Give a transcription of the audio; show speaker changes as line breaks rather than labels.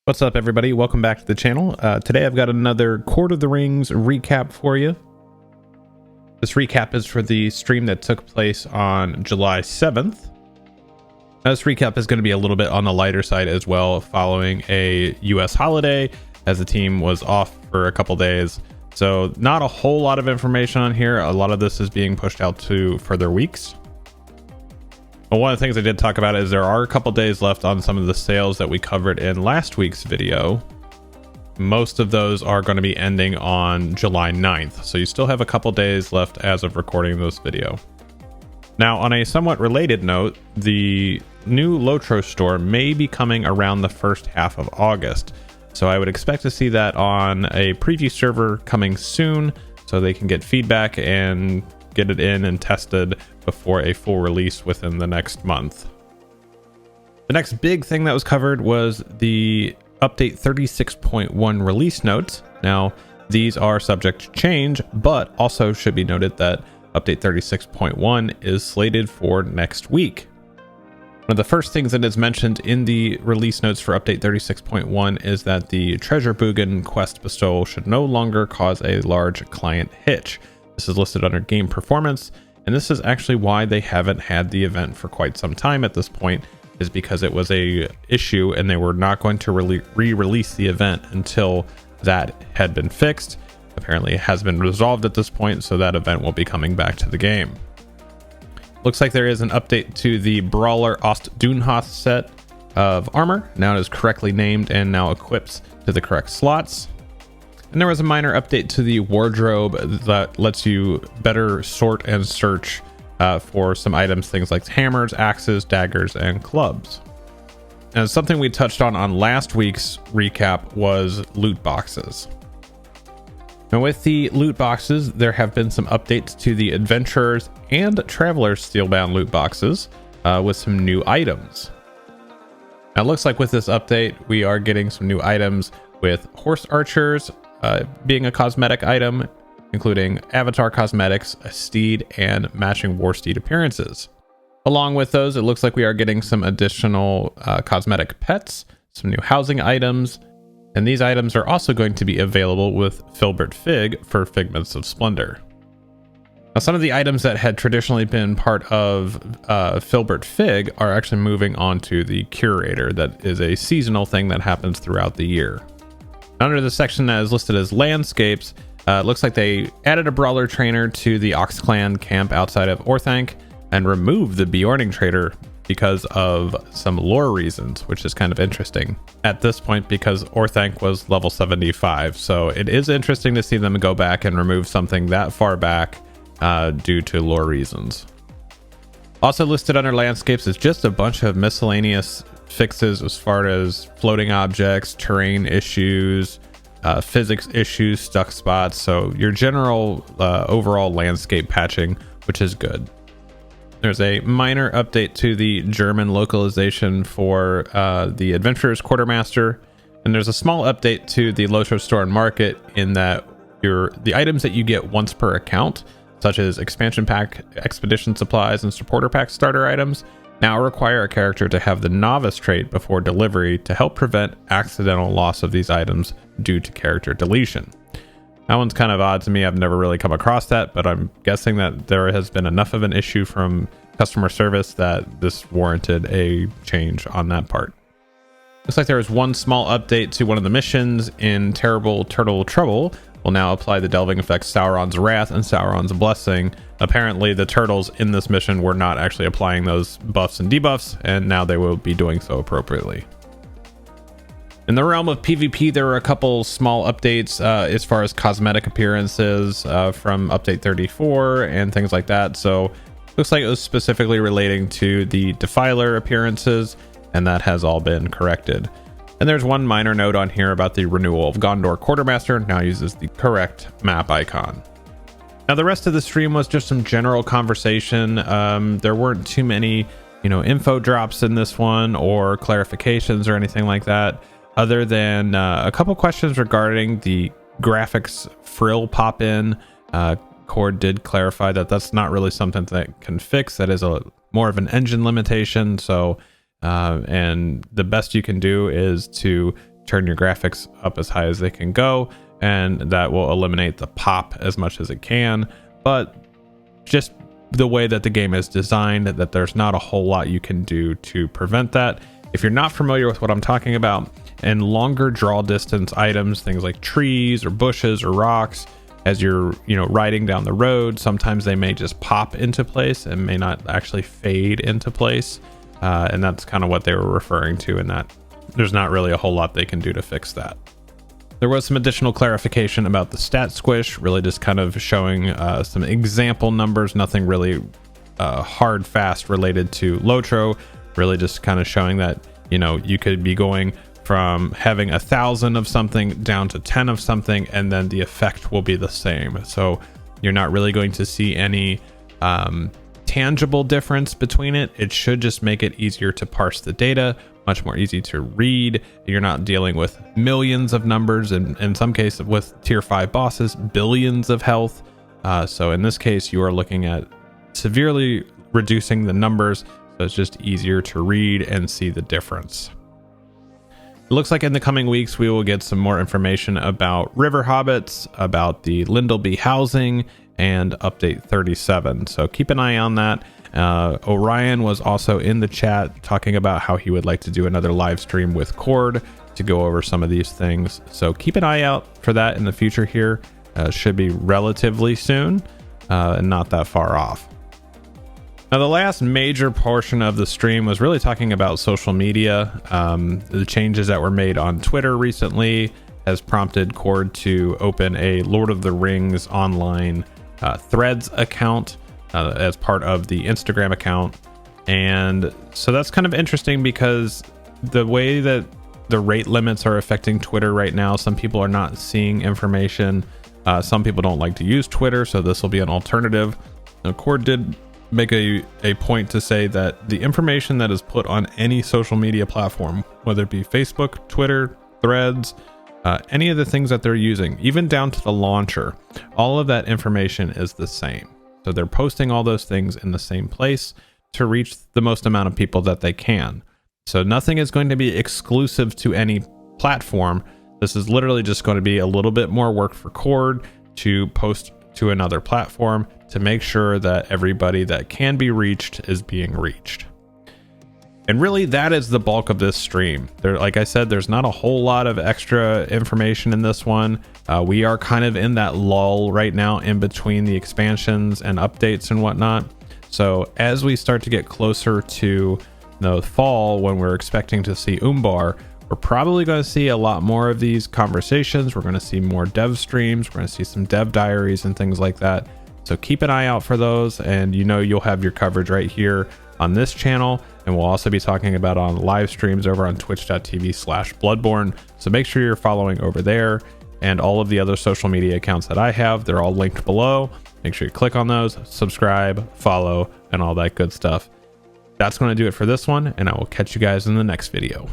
What's up, everybody? Welcome back to the channel. Today I've got another Court of the Rings recap for you. This recap is for the stream that took place on July 7th. Now, this recap is going to be a little bit on the lighter side as well, following a US holiday as the team was off for a couple days. So not a whole lot of information on here. A lot of this is being pushed out to further weeks. But one of the things I did talk about is there are a couple days left on some of the sales that we covered in last week's video. Most of those are going to be ending on July 9th, so you still have a couple days left as of recording this video. Now, on a somewhat related note, the new LOTRO store may be coming around the first half of August, so I would expect to see that on a preview server coming soon so they can get feedback and get it in and tested before a full release within the next month. The next big thing that was covered was the update 36.1 release notes. Now, these are subject to change, but also should be noted that update 36.1 is slated for next week. One of the first things that is mentioned in the release notes for update 36.1 is that the treasure Bugan quest bestowal should no longer cause a large client hitch. This is listed under game performance, and this is actually why they haven't had the event for quite some time at this point, is because it was a issue and they were not going to re-release the event until that had been fixed. Apparently it has been resolved at this point, so that event will be coming back to the game. Looks like there is an update to the Brawler Ostdunhoth set of armor. Now it is correctly named and now equips to the correct slots. And there was a minor update to the wardrobe that lets you better sort and search for some items, things like hammers, axes, daggers, and clubs. And something we touched on last week's recap was loot boxes. Now, with the loot boxes, there have been some updates to the Adventurers and Travelers Steelbound loot boxes with some new items. Now, it looks like with this update, we are getting some new items with Horse Archers being a cosmetic item, including avatar cosmetics, a steed, and matching war steed appearances. Along with those, it looks like we are getting some additional cosmetic pets, some new housing items, and these items are also going to be available with Filbert Fig for Figments of Splendor. Now, some of the items that had traditionally been part of Filbert Fig are actually moving on to the Curator. That is a seasonal thing that happens throughout the year. Under the section that is listed as landscapes, it looks like they added a brawler trainer to the Ox Clan camp outside of Orthanc and removed the Bjorning trader because of some lore reasons, which is kind of interesting at this point because Orthanc was level 75. So it is interesting to see them go back and remove something that far back due to lore reasons. Also listed under landscapes is just a bunch of miscellaneous fixes as far as floating objects, terrain issues, physics issues, stuck spots. So your general overall landscape patching, which is good. There's a minor update to the German localization for the Adventurer's Quartermaster, and there's a small update to the LOTRO store and market in that the items that you get once per account, such as expansion pack, expedition supplies, and supporter pack starter items, now require a character to have the novice trait before delivery to help prevent accidental loss of these items due to character deletion. That one's kind of odd to me. I've never really come across that, but I'm guessing that there has been enough of an issue from customer service that this warranted a change on that part. Looks like there was one small update to one of the missions in Terrible Turtle Trouble. Will now apply the delving effects Sauron's Wrath and Sauron's Blessing. Apparently the turtles in this mission were not actually applying those buffs and debuffs, and now they will be doing so appropriately. In the realm of PvP, there were a couple small updates as far as cosmetic appearances from update 34 and things like that. So looks like it was specifically relating to the Defiler appearances, and that has all been corrected. And there's one minor note on here about the renewal of Gondor Quartermaster, now uses the correct map icon. Now the rest of the stream was just some general conversation. There weren't too many, info drops in this one or clarifications or anything like that, other than a couple questions regarding the graphics frill pop-in. Cord did clarify that that's not really something that can fix. That is more of an engine limitation. So and the best you can do is to turn your graphics up as high as they can go, and that will eliminate the pop as much as it can. But just the way that the game is designed, that there's not a whole lot you can do to prevent that. If you're not familiar with what I'm talking about, and longer draw distance items, things like trees or bushes or rocks, as you're riding down the road, sometimes they may just pop into place and may not actually fade into place, and that's kind of what they were referring to in that. There's not really a whole lot they can do to fix that. There was some additional clarification about the stat squish, really just kind of showing some example numbers, nothing really hard fast related to LOTRO, really just kind of showing that you could be going from having 1,000 of something down to 10 of something, and then the effect will be the same. So you're not really going to see any tangible difference between it. It should just make it easier to parse the data, much more easy to read. You're not dealing with millions of numbers, and in some cases with tier 5 bosses, billions of health. So in this case, you are looking at severely reducing the numbers, so it's just easier to read and see the difference. It looks like in the coming weeks we will get some more information about river hobbits, about the Lindleby housing, and update 37. So keep an eye on that. Orion was also in the chat talking about how he would like to do another live stream with Cord to go over some of these things. So keep an eye out for that in the future here. Should be relatively soon and not that far off. Now, the last major portion of the stream was really talking about social media. The changes that were made on Twitter recently has prompted Cord to open a Lord of the Rings online Threads account as part of the Instagram account. And so that's kind of interesting because the way that the rate limits are affecting Twitter right now, some people are not seeing information. Some people don't like to use Twitter, so this will be an alternative. Now, Cord did make a point to say that the information that is put on any social media platform, whether it be Facebook, Twitter, Threads, any of the things that they're using, even down to the launcher, all of that information is the same. So they're posting all those things in the same place to reach the most amount of people that they can. So nothing is going to be exclusive to any platform. This is literally just going to be a little bit more work for Cord to post to another platform to make sure that everybody that can be reached is being reached. And really, that is the bulk of this stream. Like I said, there's not a whole lot of extra information in this one. We are kind of in that lull right now in between the expansions and updates and whatnot. So as we start to get closer to the fall, when we're expecting to see Umbar, we're probably going to see a lot more of these conversations. We're going to see more dev streams. We're going to see some dev diaries and things like that. So keep an eye out for those, and you'll have your coverage right here on this channel. And we'll also be talking about on live streams over on twitch.tv/Bloodborne. So make sure you're following over there, and all of the other social media accounts that I have, they're all linked below. Make sure you click on those, subscribe, follow, and all that good stuff. That's going to do it for this one, and I will catch you guys in the next video.